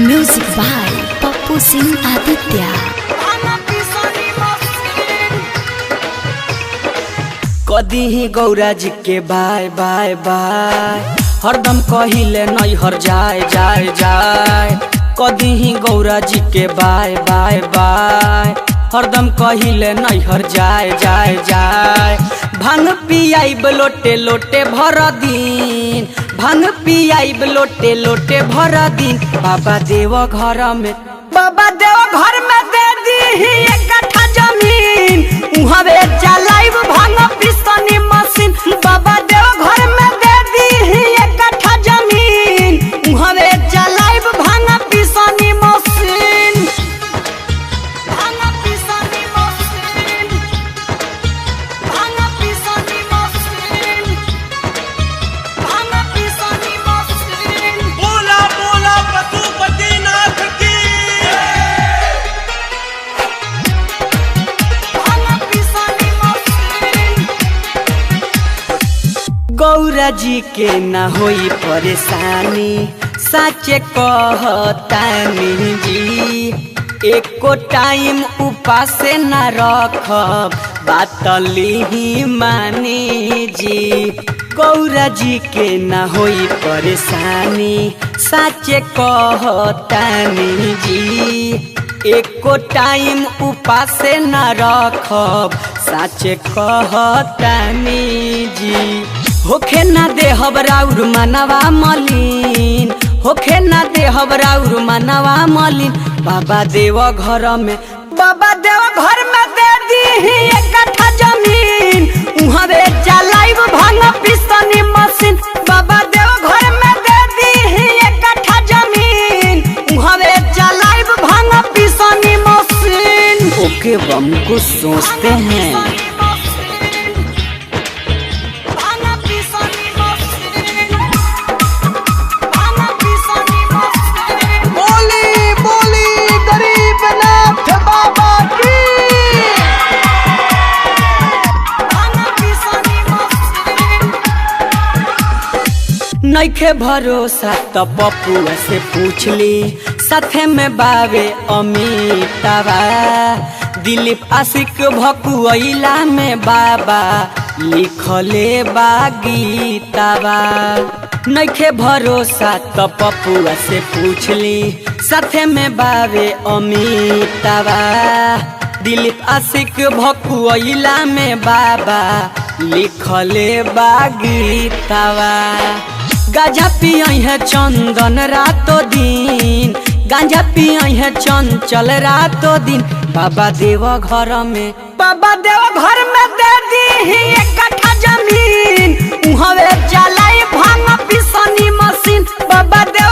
Music by Pappu Singh Aditya. कदी ही गौरा जी के बाय बाय बाय, हरदम कहिले नहीं हर जाए जाए जाए। कदी ही गौरा जी के बाय बाय बाय, हरदम कहिले नहीं हर जाए जाए जाए। भांग पियाइब लोटे लोटे भर दिन, भांग पियाइब लोटे लोटे भर दिन। बाबा देव घर में, बाबा देव घर में दे दी एक कट्ठा जमीन, उहाँ चलाइब भांग पिसनी मशीन। बाबा देव घर में दे दी एक कट्ठा जमीन, उहाँ चलाइब भांग पिसनी मशीन। भांग पिसनी मशीन, भांग पिसनी मशीन, भांग पिसनी मशीन। बोला बोला पशुपतिनाथ की। गौरा जी के न होई परेशानी, साचे कहतानी जी। एको टाइम उपासे न रखब, बात लिही मानी जी। गौरा जी के न होई परेशानी, साचे कहतानी जी। एको टाइम उपासे न रखब, साचे कहतानी जी। होखे ना देहब राउर मनवा मलिन, होखे ना देहब राउर मनवा मलिन। बाबा देव घर में, बाबा देव घर में दे दी एक कट्ठा जमीन, उहाँ चलाइब भांग पिसनी मशीन। बाबा देव घर में दे दी एक कट्ठा जमीन, उहाँ चलाइब भांग पिसनी मशीन। ओके बम कुछ सोचते हैं। बोली बोली गरीबनाथ बाबा की। नइखे भरोसा त पपुआ से पूछली, साथे में बावे अमिताबा। दिलीप आशिक भकुआइला में बाबा लिखले बा गीताबा। नइखे भरोसा त पपुआ से पूछली, साथे में बावे अमिताबा। दिलीप आशिक भकुआइला में बाबा लिखले बा गीताबा। गांजा पियई है चंदन रातो दिन, गांजा पियई है चंचल रातो दिन। बाबा देव घर में, बाबा देव घर में दे दी एक कट्ठा जमीन, उहाँ चलाई भांग पिसनी मशीन। बाबा देव